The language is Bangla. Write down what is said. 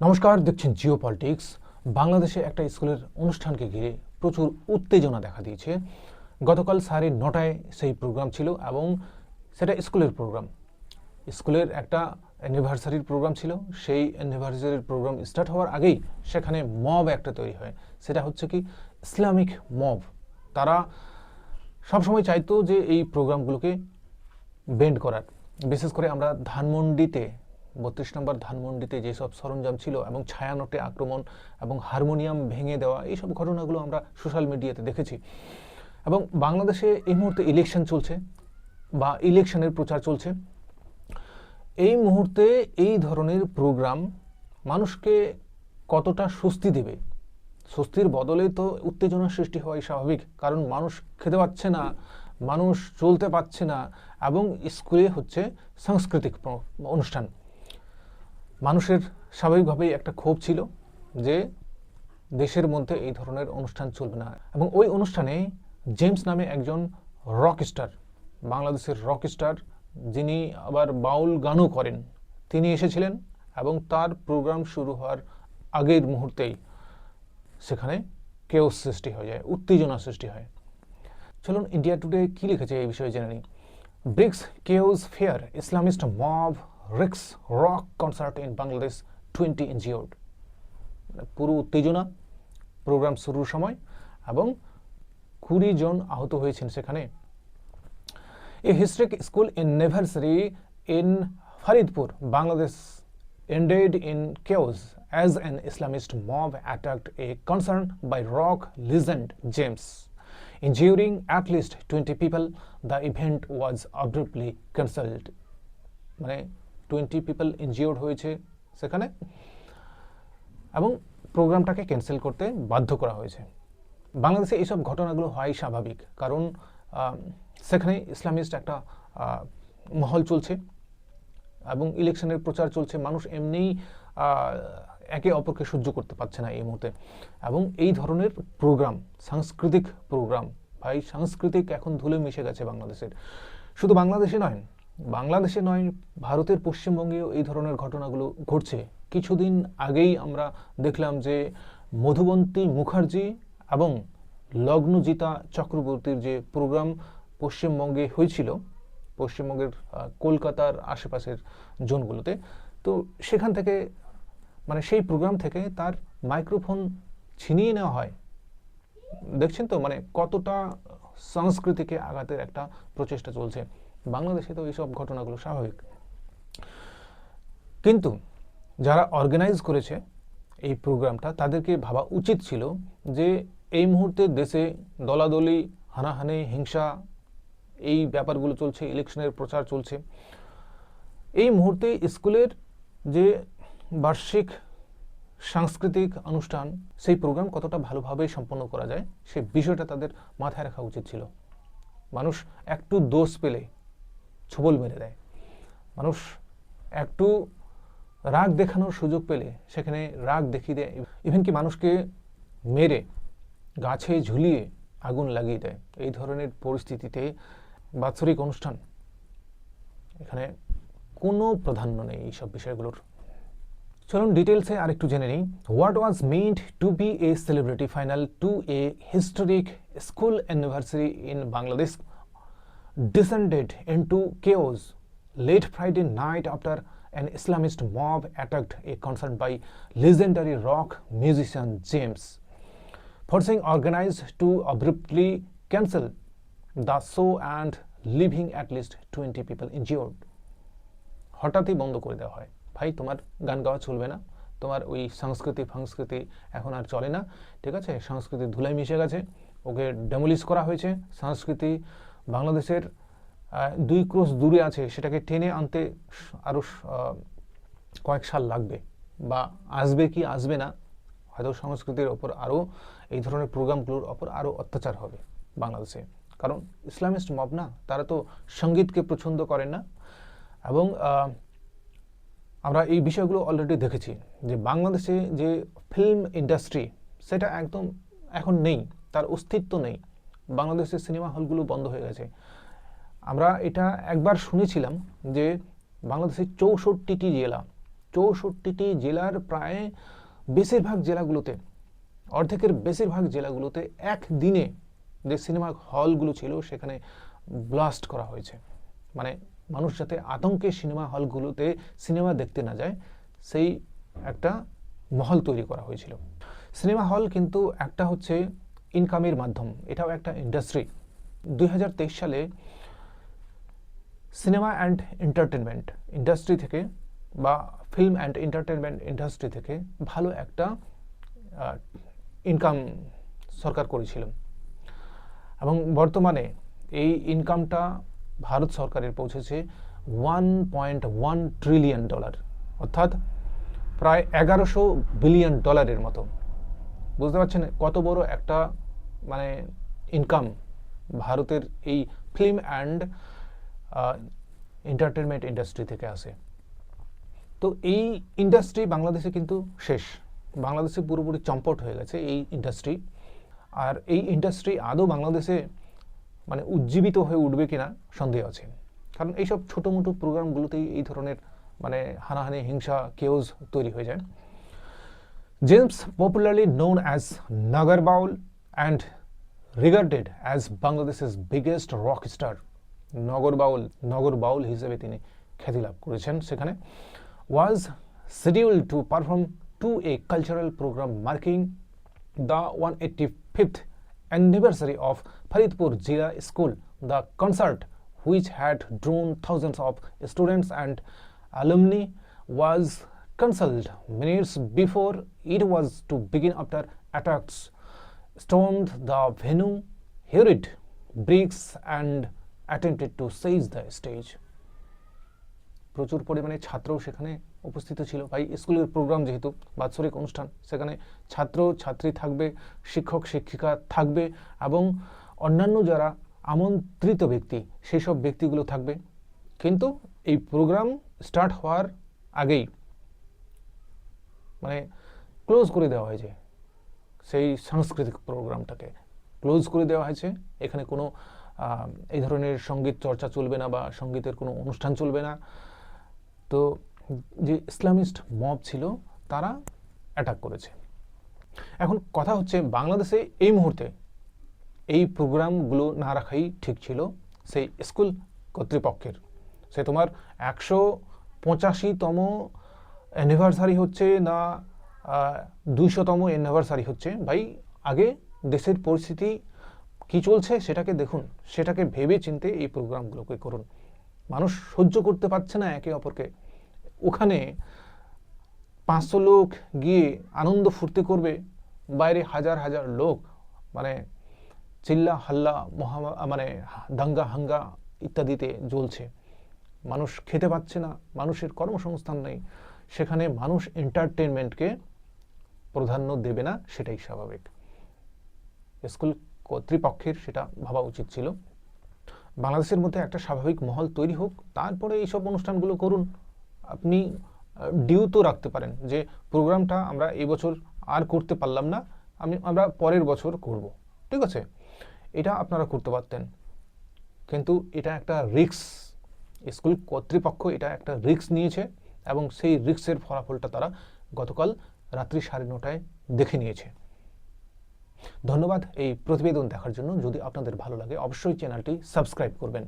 নমস্কার, দেখছেন জিও পলিটিক্স। বাংলাদেশে একটা স্কুলের অনুষ্ঠানকে ঘিরে প্রচুর উত্তেজনা দেখা দিয়েছে। গতকাল 9:30টায় সেই প্রোগ্রাম ছিল এবং সেটা স্কুলের প্রোগ্রাম। স্কুলের একটা অ্যানিভার্সারির প্রোগ্রাম ছিল। সেই অ্যানিভার্সারির প্রোগ্রাম স্টার্ট হওয়ার আগেই সেখানে মব একটা তৈরি হয়। সেটা হচ্ছে কি ইসলামিক মব। তারা সবসময় চাইতো যে এই প্রোগ্রামগুলোকে বেন্ড করার। বিশেষ করে আমরা ধানমন্ডিতে 32 নম্বর ধানমন্ডিতে যেসব সরঞ্জাম ছিল এবং ছায়ানটে আক্রমণ এবং হারমোনিয়াম ভেঙে দেওয়া, এইসব ঘটনাগুলো আমরা সোশ্যাল মিডিয়াতে দেখেছি। এবং বাংলাদেশে এই মুহূর্তে ইলেকশন চলছে বা ইলেকশনের প্রচার চলছে। এই মুহূর্তে এই ধরনের প্রোগ্রাম মানুষকে কতটা স্বস্তি দেবে? স্বস্তির বদলে তো উত্তেজনার সৃষ্টি হওয়াই স্বাভাবিক, কারণ মানুষ খেতে পাচ্ছে না, মানুষ চলতে পারছে না এবং স্কুলে হচ্ছে সাংস্কৃতিক অনুষ্ঠান। মানুষের স্বাভাবিকভাবেই একটা ক্ষোভ ছিল যে দেশের মধ্যে এই ধরনের অনুষ্ঠান চলবে না। এবং ওই অনুষ্ঠানে জেমস নামে একজন রক স্টার, বাংলাদেশের রক স্টার, যিনি আবার বাউল গানও করেন, তিনি এসেছিলেন এবং তার প্রোগ্রাম শুরু হওয়ার আগের মুহূর্তেই সেখানে কেওস সৃষ্টি হয়ে যায়, উত্তেজনা সৃষ্টি হয়। চলুন ইন্ডিয়া টুডে কি লিখেছে এই বিষয়ে জেনে নিই। Bricks chaos fair, Islamist mob wrecks rock concert in Bangladesh, 20 injured. পুরো উত্তেজনা প্রোগ্রাম শুরুর সময় এবং 20 জন আহত হয়েছেন সেখানে। A historic school anniversary in Faridpur, Bangladesh ended in chaos as an Islamist mob attacked a concert by rock legend James, injuring at least 20 people. The event was abruptly cancelled. মানে 20 people injured হয়েছে সেখানে এবং প্রোগ্রামটাকে ক্যান্সেল করতে বাধ্য করা হয়েছে। বাংলাদেশে এইসব ঘটনাগুলো হয় স্বাভাবিক, কারণ সেখানে ইসলামিস্ট একটা মহল চলছে এবং ইলেকশনের প্রচার চলছে। মানুষ এমনিই একে অপরকে সহ্য করতে পারছে না এই মুহূর্তে। এবং এই ধরনের প্রোগ্রাম, সাংস্কৃতিক প্রোগ্রাম, ভাই সাংস্কৃতিক এখন ধুলে মিশে গেছে বাংলাদেশের। শুধু বাংলাদেশে নয়, ভারতের পশ্চিমবঙ্গেও এই ধরনের ঘটনাগুলো ঘটছে। কিছুদিন আগেই আমরা দেখলাম যে মধুবন্তী মুখার্জি এবং লগ্নজিতা চক্রবর্তীর যে প্রোগ্রাম পশ্চিমবঙ্গে হয়েছিল, পশ্চিমবঙ্গের কলকাতার আশেপাশের জোনগুলোতে, তো সেখান থেকে মানে সেই প্রোগ্রাম থেকে তার মাইক্রোফোন ছিনিয়ে নেওয়া হয়। দেখছেন তো মানে কতটা সংস্কৃতিকে আঘাতের একটা প্রচেষ্টা চলছে। বাংলাদেশে তো এইসব ঘটনাগুলো স্বাভাবিক, কিন্তু যারা অর্গানাইজ করেছে এই প্রোগ্রামটা তাদেরকে ভাবা উচিত ছিল যে এই মুহূর্তে দেশে দলাদলি, হানাহানি, হিংসা, এই ব্যাপারগুলো চলছে, ইলেকশনের প্রচার চলছে। এই মুহূর্তে স্কুলের যে বার্ষিক সাংস্কৃতিক অনুষ্ঠান, সেই প্রোগ্রাম কতটা ভালোভাবে সম্পন্ন করা যায় সেই বিষয়টা তাদের মাথায় রাখা উচিত ছিল। মানুষ একটু দোষ পেলে ছোবল মেরে দেয়, মানুষ একটু রাগ দেখানোর সুযোগ পেলে সেখানে রাগ দেখিয়ে দেয়, ইভেন কি মানুষকে মেরে গাছে ঝুলিয়ে আগুন লাগিয়ে দেয়। এই ধরনের পরিস্থিতিতে বাৎসরিক অনুষ্ঠান, এখানে কোনো প্রাধান্য নেই এইসব বিষয়গুলোর। চলুন ডিটেলসে আরেকটু জেনে নিই। What was meant to be a celebrity finale to a historic school anniversary in Bangladesh descended into chaos late Friday night after an Islamist mob attacked a concert by legendary rock musician James, forcing organizers to abruptly cancel the show and leaving at least 20 people injured. হঠাৎই বন্ধ করে দেওয়া হয়। ভাই, তোমার গান গাওয়া চলবে না, তোমার ওই সংস্কৃতি এখন আর চলে না, ঠিক আছে? সংস্কৃতি ধুলাই মিশে গেছে, ওকে ডেমোলিশ করা হয়েছে। সংস্কৃতি বাংলাদেশের 2 ক্রোশ দূরে আছে, সেটাকে টেনে আনতে আরও কয়েক সাল লাগবে, বা আসবে কি আসবে না, হয়তো সংস্কৃতির ওপর আরও এই ধরনের প্রোগ্রামগুলোর ওপর আরও অত্যাচার হবে বাংলাদেশে। কারণ ইসলামিস্ট মব না, তারা তো সঙ্গীতকে পছন্দ করেন না। এবং আমরা এই বিষয়গুলো অলরেডি দেখেছি যে বাংলাদেশে যে ফিল্ম ইন্ডাস্ট্রি, সেটা একদম এখন নেই, তার অস্তিত্ব নেই। বাংলাদেশের সিনেমা হলগুলো বন্ধ হয়ে গেছে। আমরা এটা একবার শুনেছিলাম যে বাংলাদেশের 64টি জেলা, 64টি জেলার প্রায় বেশিরভাগ জেলাগুলোতে, অর্ধেকের বেশিরভাগ জেলাগুলোতে একদিনে যে সিনেমা হলগুলো ছিল সেখানে ব্লাস্ট করা হয়েছে। মানে মানুষ যাতে আতঙ্কে সিনেমা হলগুলোতে সিনেমা দেখতে না যায় সেই একটা মহল তৈরি করা হয়েছিল। সিনেমা হল কিন্তু একটা হচ্ছে ইনকামের মাধ্যম, এটাও একটা ইন্ডাস্ট্রি। 2023 সালে সিনেমা অ্যান্ড এন্টারটেনমেন্ট ইন্ডাস্ট্রি থেকে বা ফিল্ম অ্যান্ড এন্টারটেনমেন্ট ইন্ডাস্ট্রি থেকে ভালো একটা ইনকাম সরকার করেছিল এবং বর্তমানে এই ইনকামটা ভারত সরকারের পৌঁছেছে $1.1 ট্রিলিয়ন, অর্থাৎ প্রায় 1100 বিলিয়ন ডলারের মতো। বুঝতে পারছেন কত বড় একটা মানে ইনকাম ভারতের এই ফিল্ম অ্যান্ড এন্টারটেনমেন্ট ইন্ডাস্ট্রি থেকে আসে। তো এই ইন্ডাস্ট্রি বাংলাদেশে কিন্তু শেষ, বাংলাদেশে পুরোপুরি চম্পট হয়ে গেছে এই ইন্ডাস্ট্রি। আর এই ইন্ডাস্ট্রি আদৌ বাংলাদেশে মানে উজ্জীবিত হয়ে উঠবে কিনা সন্দেহ আছে, কারণ এইসব ছোটো মোটো প্রোগ্রামগুলোতেই এই ধরনের মানে হানাহানি, হিংসা, কেওস তৈরি হয়ে যায়। James, popularly known as Nagar Baul and regarded as Bangladesh's biggest rock star, Nagar Baul হিসেবে তিনি খ্যাতি লাভ করেছেন সেখানে, was scheduled to perform to a cultural program marking the 185th anniversary of Faridpur Jila School. The concert, which had drawn thousands of students and alumni, was cancelled minutes before it was to begin after attacks stormed the venue, hurled bricks and attempted to seize the stage. প্রচুর পরিমাণে ছাত্রও সেখানে উপস্থিত ছিল। ভাই স্কুলের প্রোগ্রাম যেহেতু বাৎসরিক অনুষ্ঠান, সেখানে ছাত্র ছাত্রী থাকবে, শিক্ষক শিক্ষিকা থাকবে এবং অন্যান্য যারা আমন্ত্রিত ব্যক্তি সেই সব ব্যক্তিগুলো থাকবে। কিন্তু এই প্রোগ্রাম স্টার্ট হওয়ার আগেই মানে ক্লোজ করে দেওয়া হয়েছে, সেই সাংস্কৃতিক প্রোগ্রামটাকে ক্লোজ করে দেওয়া হয়েছে। এখানে কোনো এই ধরনের সঙ্গীত চর্চা চলবে না বা সঙ্গীতের কোনো অনুষ্ঠান চলবে না। তো যে ইসলামিস্ট মব ছিল তারা অ্যাটাক করেছে। এখন কথা হচ্ছে বাংলাদেশে এই মুহূর্তে এই প্রোগ্রামগুলো না রাখাই ঠিক ছিল সেই স্কুল কর্তৃপক্ষের। সে তোমার 185তম অ্যানিভার্সারি হচ্ছে না 200তম অ্যানিভার্সারি হচ্ছে, ভাই আগে দেশের পরিস্থিতি কি চলছে সেটাকে দেখুন, সেটাকে ভেবে চিন্তে এই প্রোগ্রামগুলোকে করুন। মানুষ সহ্য করতে পারছে না একে অপরকে, ওখানে 500 লোক গিয়ে আনন্দ ফুর্তি করবে, বাইরে হাজার হাজার লোক মানে চিল্লা হাল্লা মানে দাঙ্গা হাঙ্গা ইত্যাদিতে জ্বলছে। মানুষ খেতে পাচ্ছে না, মানুষের কর্মসংস্থান নেই, সেখানে মানুষ এন্টারটেনমেন্টকে প্রাধান্য দেবে না, সেটাই স্বাভাবিক। স্কুল কর্তৃপক্ষের সেটা ভাবা উচিত ছিল। বাংলাদেশের মধ্যে একটা স্বাভাবিক মহল তৈরি হোক, তারপরে এইসব অনুষ্ঠানগুলো করুন। আপনি ডিউ তো রাখতে পারেন যে প্রোগ্রামটা আমরা এই বছর আর করতে পারলাম না, আমরা পরের বছর করব, ঠিক আছে, এটা আপনারা করতে পারতেন। কিন্তু এটা একটা রিস্ক, স্কুল কর্তৃপক্ষ এটা একটা রিস্ক নিয়েছে এবং সেই রিস্কের ফলাফলটা তারা গতকাল রাত্রি 9:30টায় দেখে নিয়েছে। ধন্যবাদ এই প্রতিবেদন দেখার জন্য। যদি আপনাদের ভালো লাগে অবশ্যই চ্যানেলটি সাবস্ক্রাইব করবেন।